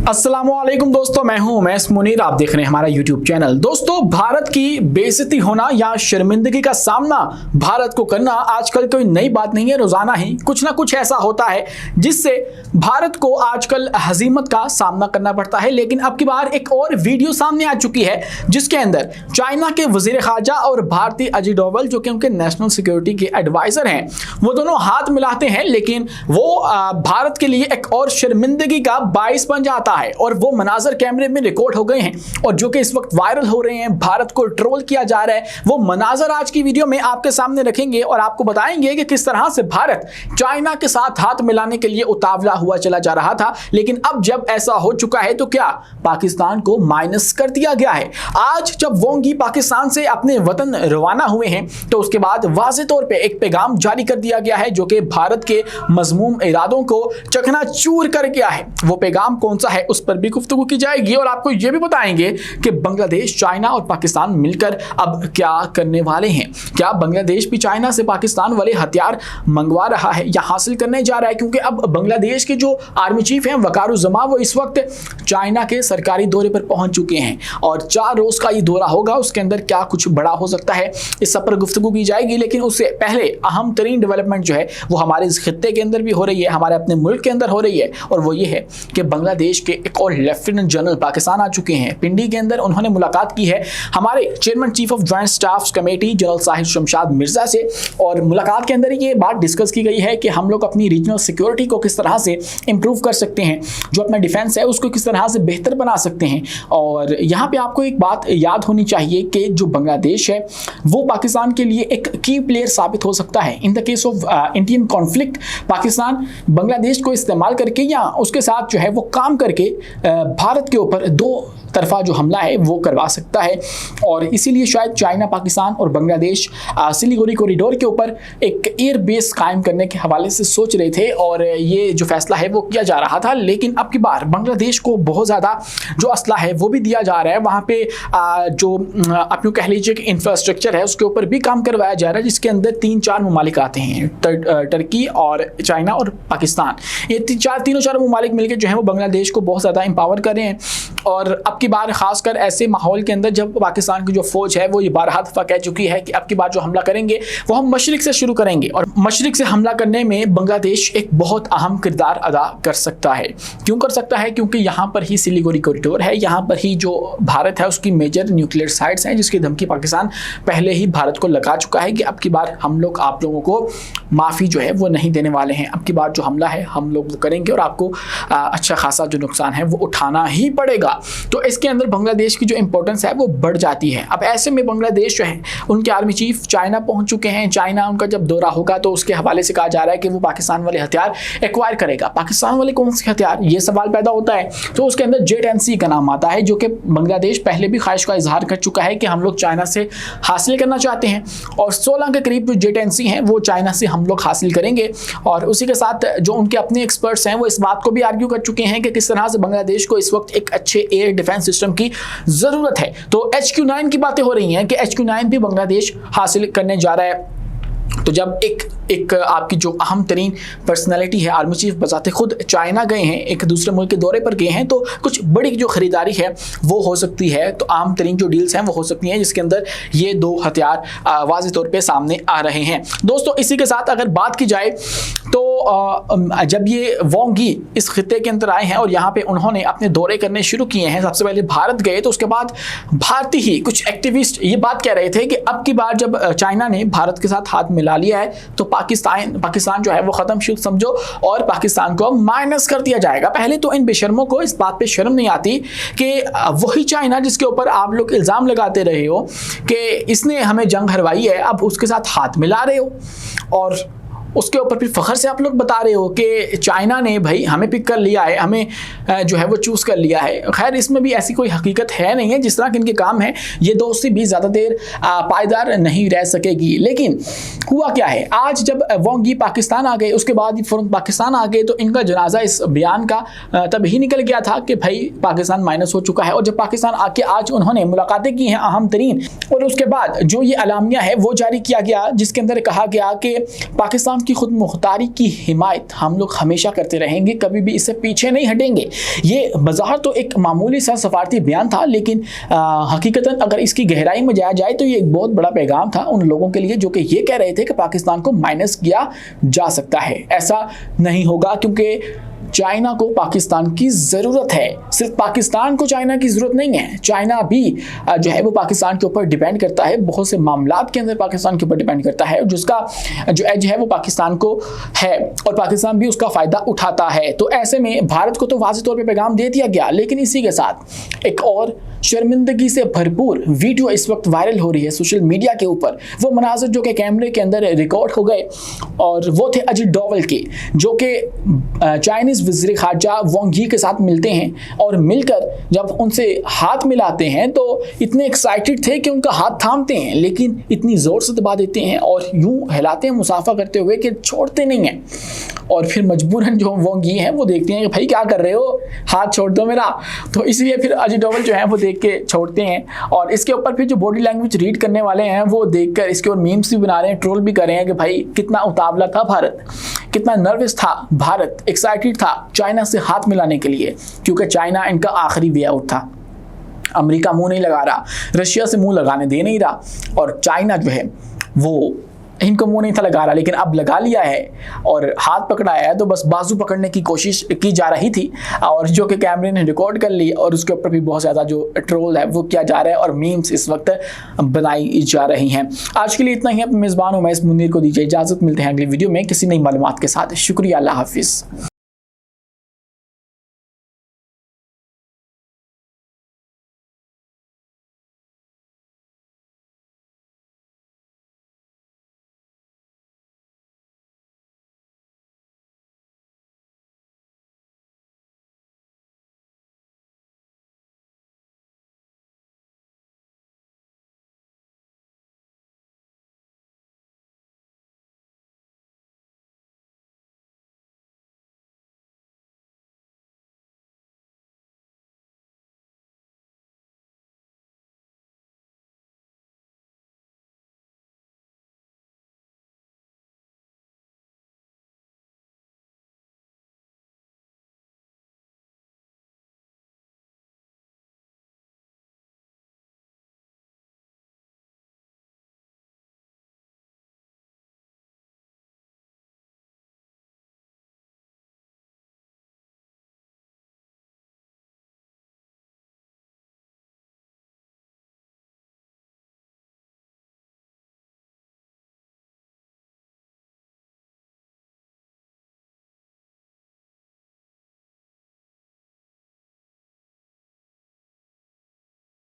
अस्सलामुअलैकुम दोस्तों, मैं हूं उमैस मुनीर। आप देख रहे हैं हमारा YouTube चैनल। दोस्तों, भारत की बेइज्जती होना या शर्मिंदगी का सामना भारत को करना आजकल कोई नई बात नहीं है। रोजाना ही कुछ ना कुछ ऐसा होता है जिससे भारत को आजकल हजीमत का सामना करना पड़ता है। लेकिन अब की बार एक और वीडियो सामने आ चुकी है जिसके अंदर चाइना के वजीर खारजा और भारतीय अजीत डोवल, जो कि उनके नेशनल सिक्योरिटी के एडवाइजर हैं, वो दोनों हाथ मिलाते हैं। लेकिन वो भारत के लिए एक और शर्मिंदगी का बाइस बन जाता है और वो मनाजर कैमरे में रिकॉर्ड हो गए हैं और जो कि इस वक्त वायरल हो रहे हैं, भारत को ट्रोल किया जा रहा है। वो मनाजर आज की वीडियो में आपके सामने रखेंगे और आपको बताएंगे कि किस तरह से भारत चाइना के साथ हाथ मिलाने के लिए उतावला हुआ चला जा रहा था, लेकिन अब जब ऐसा हो चुका है तो क्या पाकिस्तान को माइनस कर दिया गया है। आज जब वोंग यी पाकिस्तान से अपने वतन रवाना हुए हैं तो उसके बाद वाज़ेह तौर पे एक पैगाम जारी कर दिया गया है जो कि भारत के मज़मूम इरादों को चकनाचूर कर गया है। वो पैगाम कौन सा है उस पर भी गुफ्तगू की जाएगी और आपको यह भी बताएंगे कि बांग्लादेश, चाइना और पाकिस्तान मिलकर अब क्या करने वाले हैं। क्या बांग्लादेश भी चाइना से पाकिस्तान वाले हथियार मंगवा रहा है या हासिल करने जा रहा है, क्योंकि अब बांग्लादेश के जो आर्मी चीफ हैं वकारुज़्ज़मान, वो इस वक्त चाइना के सरकारी दौरे पर पहुंच चुके हैं और 4 रोज का ये दौरा होगा। उसके अंदर क्या कुछ बड़ा हो सकता है, इस सब पर गुफ्तगू की जाएगी। लेकिन उससे पहले अहम तरीन डेवलपमेंट जो है वो हमारे इस खित्ते के अंदर भी हो रही है, हमारे अपने मुल्क के अंदर हो रही है, और वो ये है कि बांग्लादेश के एक और लेफ्टिनेंट जनरल पाकिस्तान आ चुके हैं। पिंडी के अंदर उन्होंने मुलाकात की है हमारे chairman chief of joint staff committee general Sahib Shamshad Mirza से, और मुलाकात के अंदर ये बात डिस्कस की गई है कि हम लोग अपनी रीजनल सिक्योरिटी को किस तरह से इंप्रूव कर सकते हैं, जो अपना डिफेंस है उसको किस तरह से बेहतर बना सकते हैं। और यहाँ पे आपको एक बात याद होनी चाहिए कि जो बांग्लादेश है वो पाकिस्तान के लिए एक की प्लेयर साबित हो सकता है। In the case of Indian conflict Pakistan Bangladesh को इस्तेमाल करके या उसके साथ जो है वो काम करके भारत के ऊपर 2 तरफा जो हमला है वो करवा सकता है। और इसीलिए शायद चाइना, पाकिस्तान और बांग्लादेश सिलीगुड़ी कॉरिडोर के ऊपर एक एयर बेस कायम करने के हवाले से सोच रहे थे और ये जो फैसला है वो किया जा रहा था। लेकिन अब की बार बांग्लादेश को बहुत ज़्यादा जो असला है वो भी दिया जा रहा है। वहाँ पे जो आप यूँ कह लीजिए कि इंफ्रास्ट्रक्चर है उसके ऊपर भी काम करवाया जा रहा है, जिसके अंदर 3-4 ममालिक आते हैं, टर्की और चाइना और पाकिस्तान। ये तीनों चार ममालिक मिलकर जो है वो बांग्लादेश को बहुत ज़्यादा एम्पावर कर रहे हैं। और अब की बार खासकर ऐसे माहौल के अंदर जब पाकिस्तान की जो फौज है वो ये 12 दफ़ा कह चुकी है कि अब की बार जो हमला करेंगे वो हम मशरिक से शुरू करेंगे, और मशरिक से हमला करने में बांग्लादेश एक बहुत अहम किरदार अदा कर सकता है। क्यों कर सकता है? क्योंकि यहाँ पर ही सिलीगुड़ी कॉरिडोर है, यहाँ पर ही जो भारत है उसकी मेजर न्यूक्लियर साइट्स हैं जिसकी धमकी पाकिस्तान पहले ही भारत को लगा चुका है कि अब की बार हम लोग आप लोगों को माफ़ी जो है वो नहीं देने वाले हैं। अब की बार जो हमला है हम लोग वो करेंगे और आपको अच्छा खासा जो नुकसान है वो उठाना ही पड़ेगा। तो इसके अंदर बांग्लादेश की जो इंपॉर्टेंस है वो बढ़ जाती है। अब ऐसे में बांग्लादेश जो है उनके आर्मी चीफ चाइना पहुंच चुके हैं। चाइना उनका जब दौरा होगा तो उसके हवाले से कहा जा रहा है कि वो पाकिस्तान वाले हथियार एक्वायर करेगा। पाकिस्तान वाले कौन से हथियार, ये सवाल पैदा होता है। तो उसके अंदर JTNC का नाम आता है, जो कि बांग्लादेश पहले भी ख्वाहिश का इजहार कर चुका है कि हम लोग चाइना से हासिल करना चाहते हैं, और 16 के करीब जो JTNC हैं वो चाइना से हम लोग हासिल करेंगे। और उसी के साथ जो उनके अपने एक्सपर्ट्स हैं वो इस बात को भी आर्ग्यू कर चुके हैं कि किस तरह से बांग्लादेश को इस वक्त एक अच्छे एयर डिफेंस सिस्टम की जरूरत है। तो HQ9 की बातें हो रही हैं कि HQ9 भी बांग्लादेश हासिल करने जा रहा है। तो जब एक आपकी जो अहम तरीन पर्सनैलिटी है, आर्मी चीफ बजाते खुद चाइना गए हैं, एक दूसरे मुल्क के दौरे पर गए हैं, तो कुछ बड़ी जो ख़रीदारी है वो हो सकती है। तो आम तरीन जो डील्स हैं वो हो सकती हैं जिसके अंदर ये 2 हथियार वाज़ेह तौर पे सामने आ रहे हैं। दोस्तों, इसी के साथ अगर बात की जाए तो जब ये वोंग यी इस खित्ते के अंदर आए हैं और यहाँ पे उन्होंने अपने दौरे करने शुरू किए हैं, सबसे पहले भारत गए, तो उसके बाद भारतीय ही कुछ एक्टिविस्ट ये बात कह रहे थे कि अब की बार जब चाइना ने भारत के साथ हाथ मिला लिया है तो पाकिस्तान जो है वो ख़त्म शुद्ध समझो और पाकिस्तान को माइनस कर दिया जाएगा। पहले तो इन बेशर्मों को इस बात पे शर्म नहीं आती कि वही चाइना जिसके ऊपर आप लोग इल्ज़ाम लगाते रहे हो कि इसने हमें जंग हरवाई है, अब उसके साथ हाथ मिला रहे हो और उसके ऊपर फिर फ़ख्र से आप लोग बता रहे हो कि चाइना ने भाई हमें पिक कर लिया है, हमें जो है वो चूज़ कर लिया है। खैर, इसमें भी ऐसी कोई हकीकत है नहीं है। जिस तरह के इनके काम है, ये दोस्ती भी ज़्यादा देर पायदार नहीं रह सकेगी। लेकिन हुआ क्या है, आज जब वोंग यी पाकिस्तान आ गए, उसके बाद फ़ौरन पाकिस्तान आ गए, तो इनका जनाजा इस बयान का तब ही निकल गया था कि भाई पाकिस्तान माइनस हो चुका है। और जब पाकिस्तान आके आज उन्होंने मुलाकातें की हैं अहम तरीन, और उसके बाद जो ये अलामिया है वो जारी किया गया जिसके अंदर कहा गया कि पाकिस्तान की खुद मुख्तारी की हिमायत हम लोग हमेशा करते रहेंगे, कभी भी इससे पीछे नहीं हटेंगे। ये बाज़ाहिर तो एक मामूली सा सफारती बयान था, लेकिन हकीकतन अगर इसकी गहराई में जाया जाए तो ये एक बहुत बड़ा पैगाम था उन लोगों के लिए जो कि ये कह रहे थे कि पाकिस्तान को माइनस किया जा सकता है। ऐसा नहीं होगा, क्योंकि चाइना को पाकिस्तान की ज़रूरत है। सिर्फ पाकिस्तान को चाइना की ज़रूरत नहीं है, चाइना भी जो है वो पाकिस्तान के ऊपर डिपेंड करता है, बहुत से मामलात के अंदर पाकिस्तान के ऊपर डिपेंड करता है, जिसका जो एज है वो पाकिस्तान को है और पाकिस्तान भी उसका फ़ायदा उठाता है। तो ऐसे में भारत को तो वाज़ेह तौर पर पैगाम दे दिया गया, लेकिन इसी के साथ एक और शर्मिंदगी से भरपूर वीडियो इस वक्त वायरल हो रही है सोशल मीडिया के ऊपर। वो मनाज़र जो कि कैमरे के अंदर रिकॉर्ड हो गए और वो थे अजित डोवल के, जो कि चाइनीज़ वज़ीर ख़ारजा वांग यी के साथ मिलते हैं और मिलकर जब उनसे हाथ मिलाते हैं तो इतने एक्साइटेड थे कि उनका हाथ थामते हैं, लेकिन इतनी ज़ोर से दबा देते हैं और यूँ हिलाते हैं मुसाफा करते हुए कि छोड़ते नहीं हैं। और फिर मजबूरन जो वांग यी हैं वो देखते हैं कि भाई क्या कर रहे हो, हाथ छोड़ दो मेरा। तो इसलिए फिर अजित डोवल जो है वो देख के छोड़ते हैं और इसके ऊपर फिर जो बॉडी लैंग्वेज रीड करने वाले हैं वो देखकर इसके और मीम्स भी बना रहे हैं, ट्रोल भी कर रहे हैं कि भाई कितना उतावला था भारत, कितना नर्वस था भारत, एक्साइटेड था चाइना से हाथ मिलाने के लिए, क्योंकि चाइना इनका आखिरी वे आउट था। अमेरिका मुंह नहीं लगा रहा, रशिया से मुंह लगाने दे नहीं रहा और चाइना जो है वो इनको मुंह नहीं था लगा रहा, लेकिन अब लगा लिया है और हाथ पकड़ाया है, तो बस बाजू पकड़ने की कोशिश की जा रही थी और जो कि कैमरे ने रिकॉर्ड कर ली और उसके ऊपर भी बहुत ज़्यादा जो ट्रोल है वो किया जा रहा है और मीम्स इस वक्त बनाई जा रही हैं। आज के लिए इतना ही। अपने मेज़बान उमैस मुनीर को दीजिए इजाज़त, मिलते हैं अगली वीडियो में किसी नई मालूमात के साथ। शुक्रिया, अल्लाह हाफिज़।